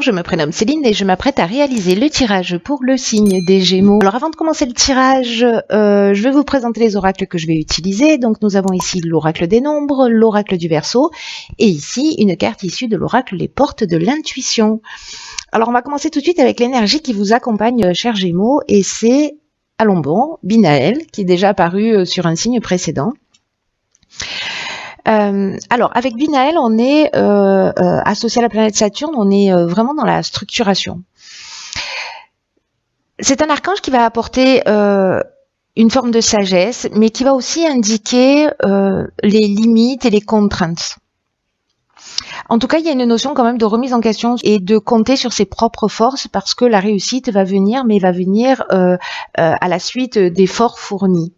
Je me prénomme Céline et je m'apprête à réaliser le tirage pour le signe des Gémeaux. Alors avant de commencer le tirage, je vais vous présenter les oracles que je vais utiliser. Donc nous avons ici l'oracle des nombres, l'oracle du Verseau et ici une carte issue de l'oracle les portes de l'intuition. Alors on va commencer tout de suite avec l'énergie qui vous accompagne, chers Gémeaux, et c'est, allons bon, Binaël, qui est déjà apparu sur un signe précédent. Alors, avec Binaël, on est associé à la planète Saturne, on est vraiment dans la structuration. C'est un archange qui va apporter une forme de sagesse, mais qui va aussi indiquer les limites et les contraintes. En tout cas, il y a une notion quand même de remise en question et de compter sur ses propres forces, parce que la réussite va venir, mais va venir à la suite d'efforts fournis.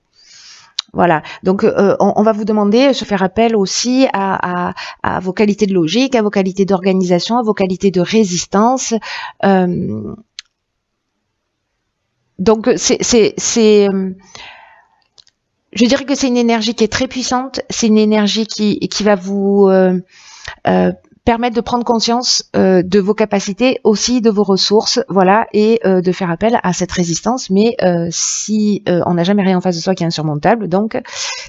Voilà, donc on va vous demander de se faire appel aussi à vos qualités de logique, à vos qualités d'organisation, à vos qualités de résistance. Donc je dirais que c'est une énergie qui est très puissante, c'est une énergie qui va vous permettre de prendre conscience de vos capacités, aussi de vos ressources, voilà, et de faire appel à cette résistance, mais si on n'a jamais rien en face de soi qui est insurmontable, donc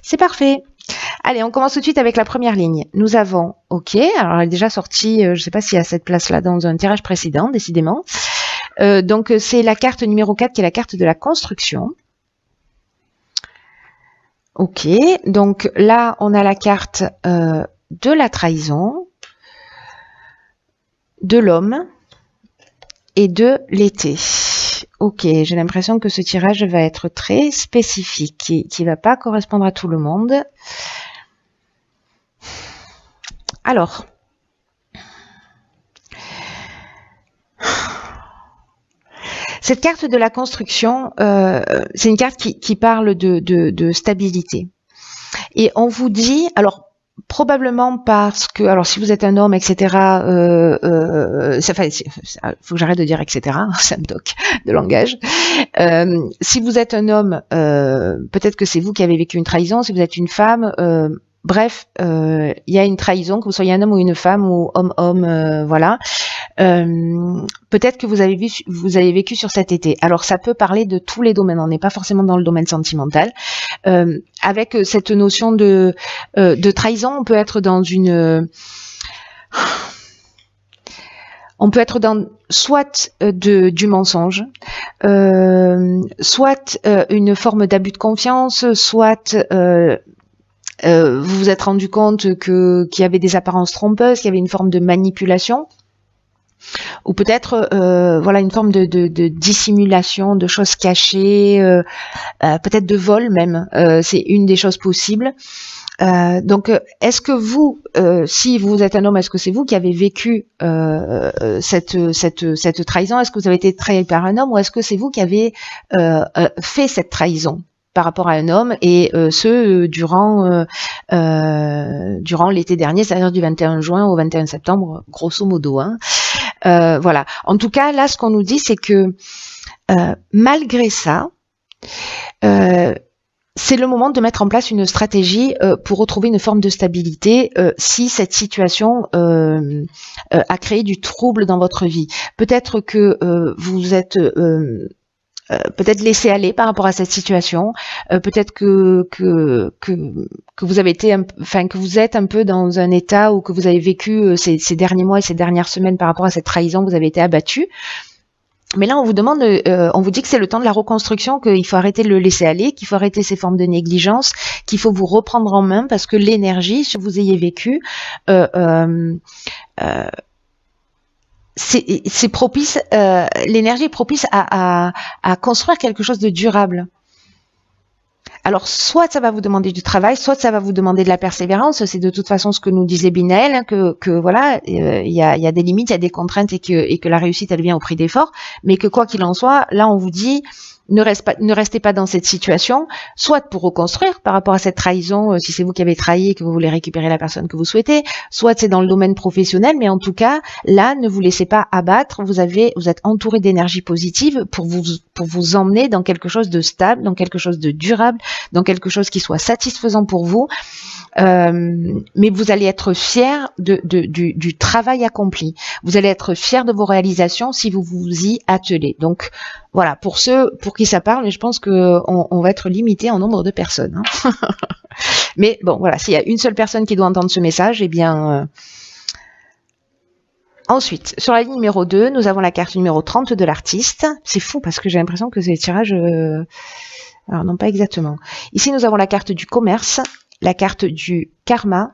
c'est parfait. Allez, on commence tout de suite avec la première ligne. Nous avons, ok, alors elle est déjà sortie, je ne sais pas s'il y a cette place-là dans un tirage précédent, décidément. Donc c'est la carte numéro 4 qui est la carte de la construction. Ok, donc là on a la carte de la trahison, de l'homme et de l'été. Ok, j'ai l'impression que ce tirage va être très spécifique, qui va pas correspondre à tout le monde. Alors, cette carte de la construction, c'est une carte qui parle de stabilité. Et on vous dit, alors, probablement parce que, alors si vous êtes un homme, etc., faut que j'arrête de dire etc., ça me toque de langage. Si vous êtes un homme, peut-être que c'est vous qui avez vécu une trahison. Si vous êtes une femme, bref, il y a une trahison, que vous soyez un homme ou une femme ou homme-homme, voilà. Peut-être que vous avez vécu sur cet été. Alors ça peut parler de tous les domaines, on n'est pas forcément dans le domaine sentimental. Avec cette notion de trahison, on peut être dans soit du mensonge, soit une forme d'abus de confiance, soit vous vous êtes rendu compte qu'il y avait des apparences trompeuses, qu'il y avait une forme de manipulation. Ou peut-être voilà, une forme de dissimulation, de choses cachées, peut-être de vol même, c'est une des choses possibles. Donc est-ce que vous, si vous êtes un homme, est-ce que c'est vous qui avez vécu cette trahison? Est-ce que vous avez été trahi par un homme, ou est-ce que c'est vous qui avez fait cette trahison par rapport à un homme, et durant l'été dernier, c'est-à-dire du 21 juin au 21 septembre, grosso modo, hein. Voilà. En tout cas, là, ce qu'on nous dit, c'est que malgré ça, c'est le moment de mettre en place une stratégie pour retrouver une forme de stabilité si cette situation a créé du trouble dans votre vie. Peut-être que vous êtes peut-être laissé aller par rapport à cette situation, peut-être que vous avez été, que vous êtes un peu dans un état où que vous avez vécu ces derniers mois et ces dernières semaines par rapport à cette trahison, vous avez été abattu. Mais là, on vous demande, on vous dit que c'est le temps de la reconstruction, qu'il faut arrêter de le laisser aller, qu'il faut arrêter ces formes de négligence, qu'il faut vous reprendre en main, parce que l'énergie, si vous ayez vécu, c'est propice, l'énergie est propice à construire quelque chose de durable. Alors, soit ça va vous demander du travail, soit ça va vous demander de la persévérance. C'est de toute façon ce que nous disait Binaël, hein, que voilà, il y a des limites, il y a des contraintes, et que la réussite, elle vient au prix d'efforts. Mais que quoi qu'il en soit, là, on vous dit, ne restez pas dans cette situation, soit pour reconstruire par rapport à cette trahison, si c'est vous qui avez trahi et que vous voulez récupérer la personne que vous souhaitez, soit c'est dans le domaine professionnel, mais en tout cas, là, ne vous laissez pas abattre, vous êtes entouré d'énergie positive pour vous emmener dans quelque chose de stable, dans quelque chose de durable, dans quelque chose qui soit satisfaisant pour vous. Mais vous allez être fier du travail accompli. Vous allez être fier de vos réalisations si vous vous y attelez. Donc voilà, pour ceux pour qui ça parle, je pense que on va être limité en nombre de personnes. Hein. Mais bon, voilà, s'il y a une seule personne qui doit entendre ce message, eh bien... Ensuite, sur la ligne numéro 2, nous avons la carte numéro 30 de l'artiste. C'est fou parce que j'ai l'impression que c'est les tirages... Alors non, pas exactement. Ici, nous avons la carte du commerce, la carte du karma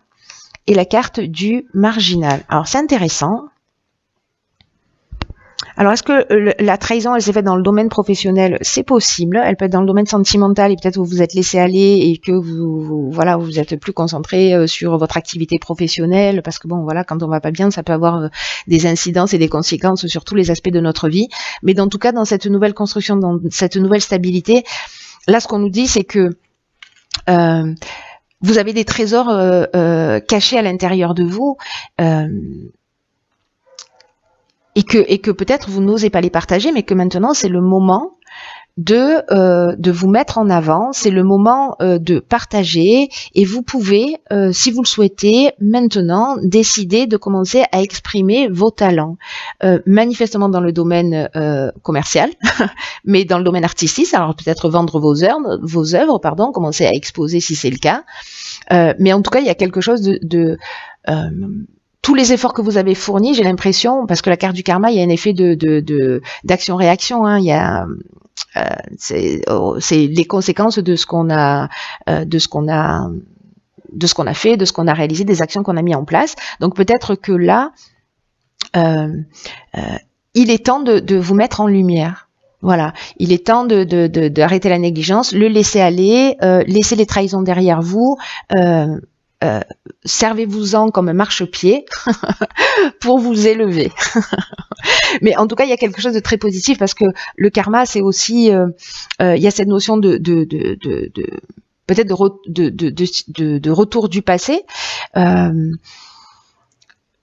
et la carte du marginal. Alors, c'est intéressant. Alors, est-ce que la trahison, elle s'est faite dans le domaine professionnel? C'est possible. Elle peut être dans le domaine sentimental et peut-être vous vous êtes laissé aller et que vous êtes plus concentré sur votre activité professionnelle parce que bon, voilà, quand on va pas bien, ça peut avoir des incidences et des conséquences sur tous les aspects de notre vie. Mais dans tout cas, dans cette nouvelle construction, dans cette nouvelle stabilité, là, ce qu'on nous dit, c'est que vous avez des trésors cachés à l'intérieur de vous. Et que peut-être vous n'osez pas les partager, mais que maintenant c'est le moment de vous mettre en avant, c'est le moment de partager, et vous pouvez, si vous le souhaitez, maintenant décider de commencer à exprimer vos talents, manifestement dans le domaine commercial, mais dans le domaine artistique, alors peut-être vendre vos œuvres, commencer à exposer si c'est le cas, mais en tout cas il y a quelque chose tous les efforts que vous avez fournis, j'ai l'impression, parce que la carte du karma, il y a un effet d'action-réaction. Hein, il y a, c'est les conséquences de ce qu'on a, fait, de ce qu'on a réalisé, des actions qu'on a mis en place. Donc peut-être que là, il est temps de vous mettre en lumière. Voilà, il est temps d'arrêter la négligence, le laisser aller, laisser les trahisons derrière vous. Servez-vous-en comme un marchepied pour vous élever. Mais en tout cas, il y a quelque chose de très positif parce que le karma, c'est aussi, il y a cette notion peut-être de retour du passé. Mais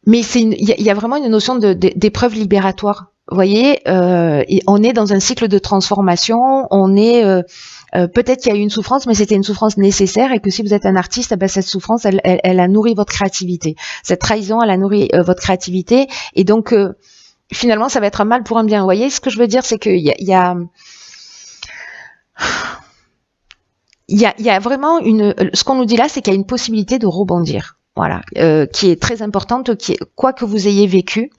il y a vraiment une notion d'épreuve libératoire. Vous voyez, on est dans un cycle de transformation, on est peut-être qu'il y a eu une souffrance, mais c'était une souffrance nécessaire et que si vous êtes un artiste, ben, cette souffrance, elle a nourri votre créativité. Cette trahison, elle a nourri votre créativité et donc finalement, ça va être un mal pour un bien. Vous voyez, ce que je veux dire, c'est qu'il y a vraiment ce qu'on nous dit là, c'est qu'il y a une possibilité de rebondir. Voilà, qui est très importante, quoi que vous ayez vécu.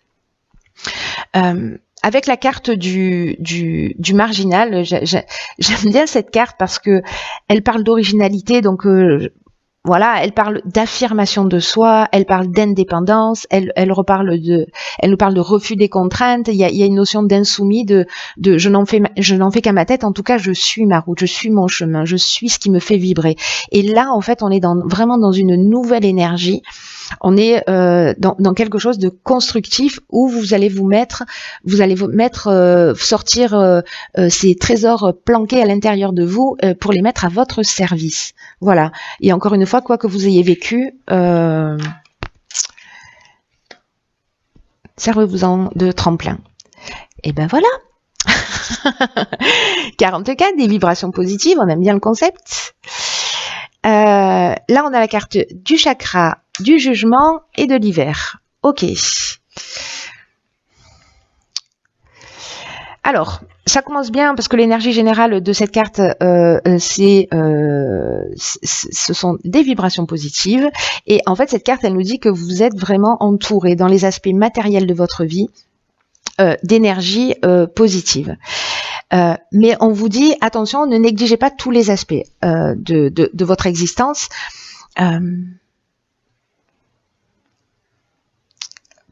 Avec la carte du marginal, j'aime bien cette carte parce que elle parle d'originalité, donc voilà, elle parle d'affirmation de soi, elle parle d'indépendance, elle nous parle de refus des contraintes. Il y a une notion d'insoumis, de je n'en fais qu'à ma tête. En tout cas, je suis ma route, je suis mon chemin, je suis ce qui me fait vibrer. Et là, en fait, on est vraiment dans une nouvelle énergie. On est dans quelque chose de constructif où vous allez vous mettre sortir ces trésors planqués à l'intérieur de vous pour les mettre à votre service. Voilà. Et encore une fois, quoi que vous ayez vécu, servez-vous-en de tremplin. Et ben voilà. 44, des vibrations positives, on aime bien le concept. Là, on a la carte du chakra, du jugement et de l'hiver. Ok. Alors, ça commence bien parce que l'énergie générale de cette carte, ce sont des vibrations positives. Et en fait, cette carte, elle nous dit que vous êtes vraiment entouré dans les aspects matériels de votre vie d'énergie positive. Mais on vous dit, attention, ne négligez pas tous les aspects de votre existence.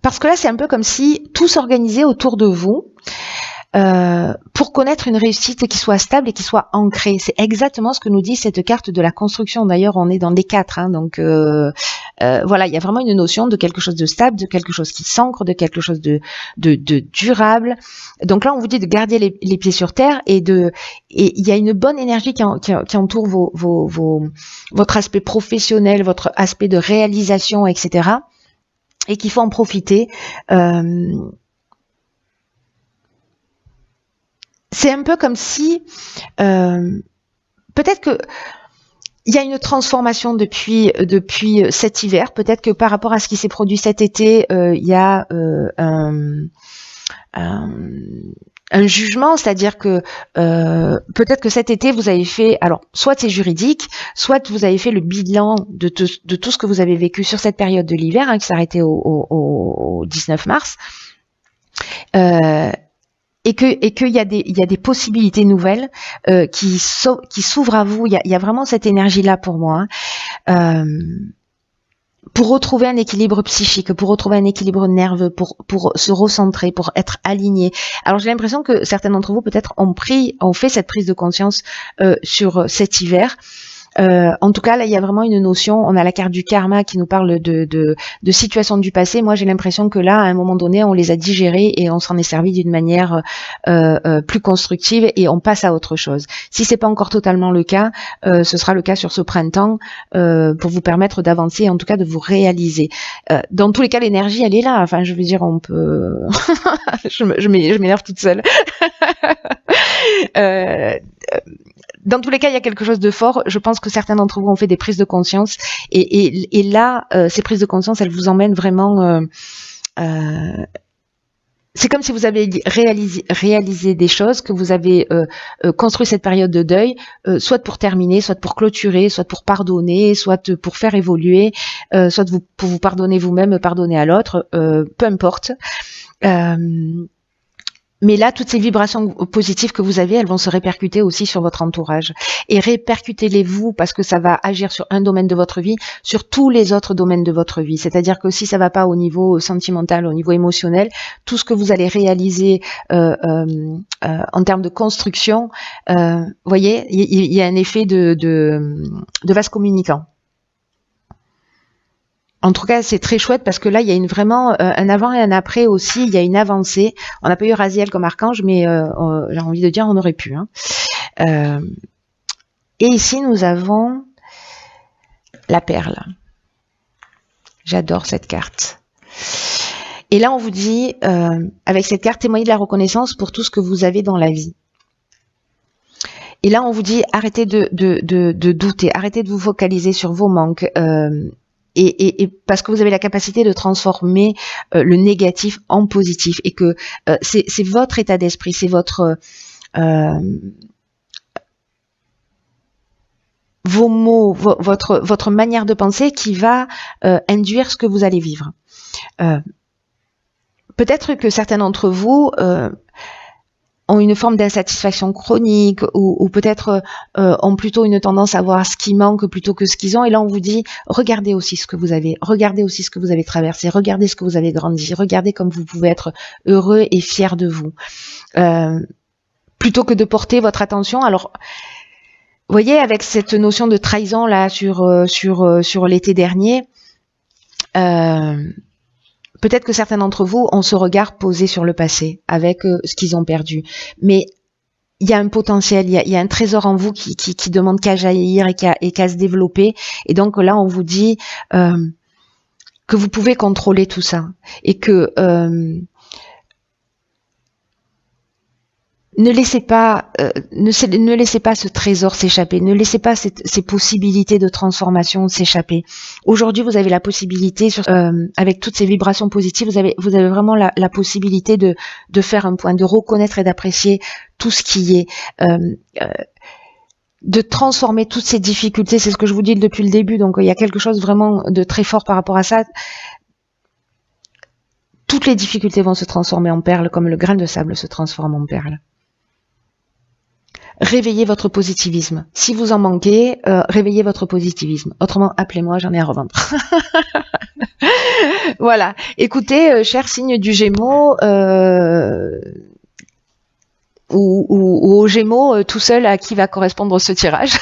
Parce que là, c'est un peu comme si tout s'organisait autour de vous. pour connaître une réussite qui soit stable et qui soit ancrée. C'est exactement ce que nous dit cette carte de la construction. D'ailleurs, on est dans les 4, hein, donc voilà, il y a vraiment une notion de quelque chose de stable, de quelque chose qui s'ancre, de quelque chose de durable. Donc là, on vous dit de garder les pieds sur terre et il y a une bonne énergie qui entoure votre aspect professionnel, votre aspect de réalisation, etc. Et qu'il faut en profiter. C'est un peu comme si peut-être que il y a une transformation depuis cet hiver. Peut-être que par rapport à ce qui s'est produit cet été, il y a un jugement, c'est-à-dire que peut-être que cet été vous avez fait, alors soit c'est juridique, soit vous avez fait le bilan de tout ce que vous avez vécu sur cette période de l'hiver, hein, qui s'arrêtait au 19 mars. Et qu'il y a des possibilités nouvelles qui s'ouvrent à vous. Il y a vraiment cette énergie là pour moi, hein, pour retrouver un équilibre psychique, pour retrouver un équilibre nerveux, pour se recentrer, pour être aligné. Alors j'ai l'impression que certains d'entre vous peut-être ont fait cette prise de conscience sur cet hiver. En tout cas, là, il y a vraiment une notion. On a la carte du karma qui nous parle de situations du passé. Moi, j'ai l'impression que là, à un moment donné, on les a digérées et on s'en est servi d'une manière plus constructive et on passe à autre chose. Si c'est pas encore totalement le cas, ce sera le cas sur ce printemps pour vous permettre d'avancer, en tout cas de vous réaliser. Dans tous les cas, l'énergie, elle est là. Enfin, je veux dire, on peut. je m'énerve toute seule. Dans tous les cas, il y a quelque chose de fort. Je pense que certains d'entre vous ont fait des prises de conscience. Et là, ces prises de conscience, elles vous emmènent vraiment... c'est comme si vous avez réalisé des choses, que vous avez construit cette période de deuil, soit pour terminer, soit pour clôturer, soit pour pardonner, soit pour faire évoluer, soit pour vous pardonner vous-même, pardonner à l'autre, peu importe. Mais là, toutes ces vibrations positives que vous avez, elles vont se répercuter aussi sur votre entourage. Et répercutez-les vous, parce que ça va agir sur un domaine de votre vie, sur tous les autres domaines de votre vie. C'est-à-dire que si ça va pas au niveau sentimental, au niveau émotionnel, tout ce que vous allez réaliser en termes de construction, voyez, il y a un effet de vase communicant. En tout cas, c'est très chouette parce que là, il y a vraiment un avant et un après aussi. Il y a une avancée. On n'a pas eu Raziel comme archange, mais j'ai envie de dire, on aurait pu. Hein. Et ici, nous avons la perle. J'adore cette carte. Et là, on vous dit, avec cette carte, témoignez de la reconnaissance pour tout ce que vous avez dans la vie. Et là, on vous dit, arrêtez de douter, arrêtez de vous focaliser sur vos manques. Et parce que vous avez la capacité de transformer le négatif en positif et que c'est votre état d'esprit, c'est votre vos mots, votre manière de penser qui va induire ce que vous allez vivre. Peut-être que certains d'entre vous ont une forme d'insatisfaction chronique ou peut-être ont plutôt une tendance à voir ce qui manque plutôt que ce qu'ils ont. Et là, on vous dit, regardez aussi ce que vous avez, regardez aussi ce que vous avez traversé, regardez ce que vous avez grandi, regardez comme vous pouvez être heureux et fier de vous. Plutôt que de porter votre attention. Alors, vous voyez, avec cette notion de trahison là sur l'été dernier, peut-être que certains d'entre vous ont ce regard posé sur le passé, avec ce qu'ils ont perdu. Mais il y a un potentiel, il y a un trésor en vous qui demande qu'à jaillir et qu'à se développer. Et donc là, on vous dit que vous pouvez contrôler tout ça. Et que ne laissez pas ce trésor s'échapper, ne laissez pas ces possibilités de transformation s'échapper. Aujourd'hui, vous avez la possibilité, avec toutes ces vibrations positives, vous avez vraiment la possibilité de faire un point, de reconnaître et d'apprécier tout ce qui est, de transformer toutes ces difficultés. C'est ce que je vous dis depuis le début, donc il y a quelque chose vraiment de très fort par rapport à ça. Toutes les difficultés vont se transformer en perles, comme le grain de sable se transforme en perles. Réveillez votre positivisme. Si vous en manquez, réveillez votre positivisme. Autrement, appelez-moi, j'en ai à revendre. Voilà. Écoutez, chers signes du Gémeaux, ou aux Gémeaux tout seul à qui va correspondre ce tirage.